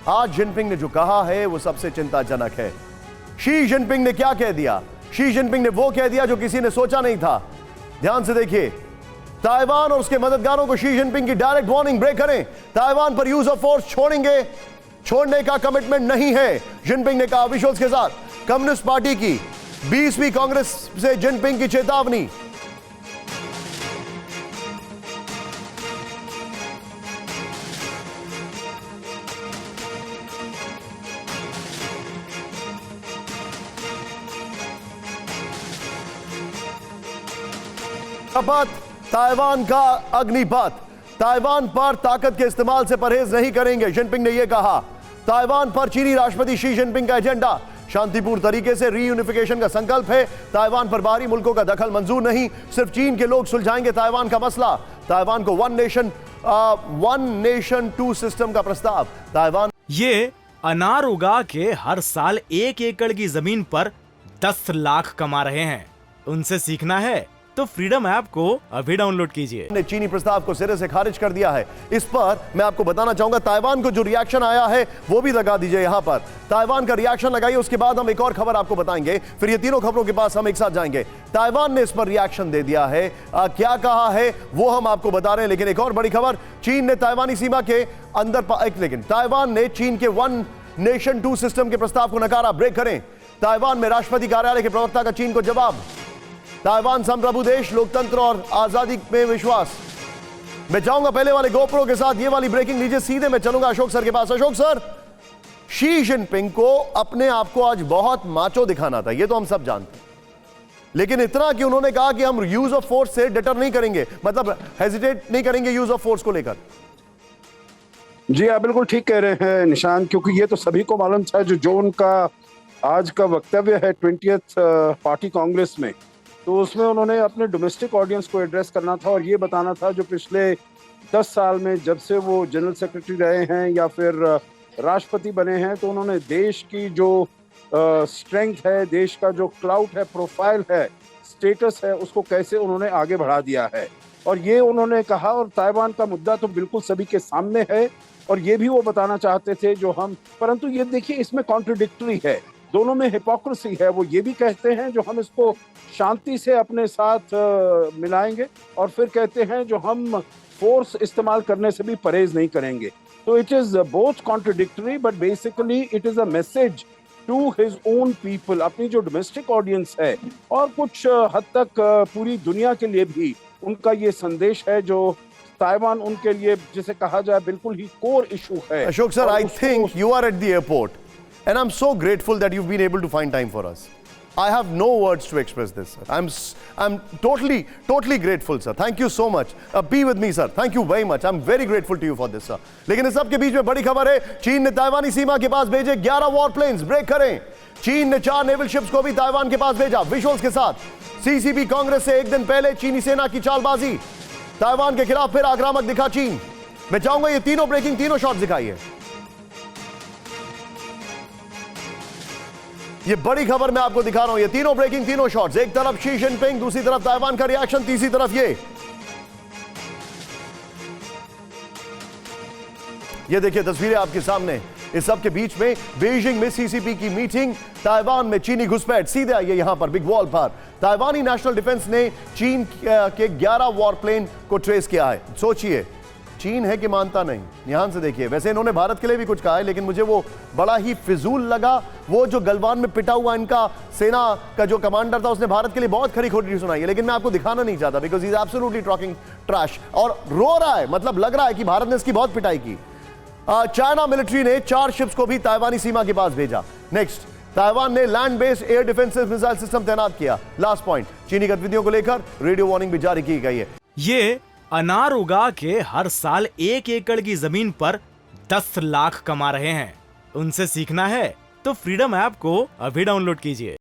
आज जिनपिंग ने जो कहा है वो सबसे चिंताजनक है। शी जिनपिंग ने क्या कह दिया? शी जिनपिंग ने वो कह दिया जो किसी ने सोचा नहीं था। ध्यान से देखिए, ताइवान और उसके मददगारों को शी जिनपिंग की डायरेक्ट वार्निंग, ब्रेक करें, ताइवान पर यूज ऑफ फोर्स छोड़ने का कमिटमेंट नहीं है, जिनपिंग ने कहा विजुअल्स के साथ। कम्युनिस्ट पार्टी की 20वीं कांग्रेस से जिनपिंग की चेतावनी। ताइवान का अग्निपथ, ताइवान पर ताकत के इस्तेमाल से परहेज नहीं करेंगे, जिनपिंग ने यह कहा। ताइवान पर चीनी राष्ट्रपति शी जिनपिंग का एजेंडा, शांतिपूर्ण तरीके से रीयूनिफिकेशन का संकल्प है। ताइवान पर बाहरी मुल्कों का दखल मंजूर नहीं, सिर्फ चीन के लोग सुलझाएंगे ताइवान का मसला। ताइवान को वन नेशन टू सिस्टम का प्रस्ताव। ताइवान ये अनार उगा के हर साल 1 एकड़ की जमीन पर 10 लाख कमा रहे हैं। उनसे सीखना है तो फ्रीडम ऐप को अभी डाउनलोड कीजिए। ने चीनी प्रस्ताव को सिरे से खारिज कर दिया है। इस पर मैं आपको बताना चाहूंगा, ताइवान को जो रिएक्शन आया है वो भी लगा दीजिए यहां पर। ताइवान का रिएक्शन लगाइए, उसके बाद हम एक और खबर आपको बताएंगे, फिर ये तीनों खबरों के पास हम एक साथ जाएंगे। ताइवान ने इस पर रिएक्शन दे दिया है, क्या कहा है वो हम आपको बता रहे हैं। लेकिन एक और बड़ी खबर, चीन ने ताइवानी सीमा के अंदर लेकिन ताइवान ने चीन के वन नेशन टू सिस्टम के प्रस्ताव को नकारा, ब्रेक करें। ताइवान में राष्ट्रपति कार्यालय के प्रवक्ता का चीन को जवाब। ताइवान संप्रभु देश, लोकतंत्र और आजादी में विश्वास। मैं जाऊंगा पहले वाले गोप्रो के साथ, ये वाली ब्रेकिंग लीजिए, सीधे मैं चलूंगा अशोक सर के पास। अशोक सर, शी जिनपिंग को अपने आप को आज बहुत माचो दिखाना था, ये तो हम सब जानते हैं, लेकिन इतना कि उन्होंने कहा कि हम यूज ऑफ फोर्स से डिटर नहीं करेंगे, मतलब हेजिटेट नहीं करेंगे यूज ऑफ फोर्स को लेकर। जी आप बिल्कुल ठीक कह रहे हैं निशान, क्योंकि ये तो सभी को मालूम था जो उनका आज का वक्तव्य है 20th पार्टी कांग्रेस में, तो उसमें उन्होंने अपने डोमेस्टिक ऑडियंस को एड्रेस करना था और ये बताना था जो पिछले 10 साल में जब से वो जनरल सेक्रेटरी रहे हैं या फिर राष्ट्रपति बने हैं, तो उन्होंने देश की जो स्ट्रेंथ है, देश का जो क्लाउट है, प्रोफाइल है, स्टेटस है, उसको कैसे उन्होंने आगे बढ़ा दिया है। और ये उन्होंने कहा, और ताइवान का मुद्दा तो बिल्कुल सभी के सामने है और ये भी वो बताना चाहते थे जो हम, परंतु ये देखिए इसमें कॉन्ट्रडिक्टरी है, दोनों में हिपोक्रेसी है। वो ये भी कहते हैं जो हम इसको शांति से अपने साथ मिलाएंगे और फिर कहते हैं जो हम फोर्स इस्तेमाल करने से भी परहेज नहीं करेंगे। तो it is both contradictory, but basically it is a message to his own people, अपनी जो डोमेस्टिक ऑडियंस है और कुछ हद तक पूरी दुनिया के लिए भी उनका ये संदेश है जो ताइवान उनके लिए जिसे कहा जाए बिल्कुल ही कोर इशू है। Ashok sir, I think you are at the airport and I'm so grateful that you've been able to find time for us. I have no words to express this, sir. I'm totally grateful, sir. Thank you so much. Be with me, sir. Thank you very much. I'm very grateful to you for this, sir. लेकिन इस सब के बीच में बड़ी खबर है, चीन ने ताइवानी सीमा के पास भेजे 11 वॉर प्लेन्स, ब्रेक करें। चीन ने 4 नेवल शिप्स को भी ताइवान के पास भेजा, विजुअल्स के साथ। सीसीपी कांग्रेस से एक दिन पहले चीनी सेना की चालबाजी, ताइवान के खिलाफ फिर आक्रामक दिखा चीन। मैं चाहूंगा ये तीनों ब्रेकिंग, तीनों शॉट्स दिखाइए। ये बड़ी खबर मैं आपको दिखा रहा हूं, ये तीनों ब्रेकिंग, तीनों शॉट्स। एक तरफ शी जिनपिंग, दूसरी तरफ ताइवान का रिएक्शन, तीसरी तरफ ये देखिए तस्वीरें आपके सामने। इस सब के बीच में बीजिंग में सीसीपी की मीटिंग, ताइवान में चीनी घुसपैठ। सीधे आइए यहां पर बिग वॉल पर। ताइवानी नेशनल डिफेंस ने चीन के 11 वॉर प्लेन को ट्रेस किया है। सोचिए, चीन है कि मानता नहीं। ध्यान से देखिए, वैसे इन्होंने भारत के लिए भी कुछ कहा है, लेकिन मुझे वो बड़ा ही फिजूल लगा। वो जो गलवान में पिटा हुआ इनका सेना का जो कमांडर था, उसने भारत के लिए बहुत खरी खोटी सुनाई है, लेकिन मैं आपको दिखाना नहीं चाहता because he is absolutely talking trash और रो रहा है। मतलब लग रहा है कि भारत ने इसकी बहुत पिटाई की। चाइना मिलिट्री ने 4 शिप्स को भी ताइवानी सीमा के पास भेजा। नेक्स्ट, ताइवान ने land based air defensive missile system तैनात किया। लास्ट पॉइंट, चीनी गतिविधियों को लेकर रेडियो वार्निंग भी जारी की गई है। ये अनार उगा के हर साल 1 एकड़ की जमीन पर 10 लाख कमा रहे हैं। उनसे सीखना है तो फ्रीडम ऐप को अभी डाउनलोड कीजिए।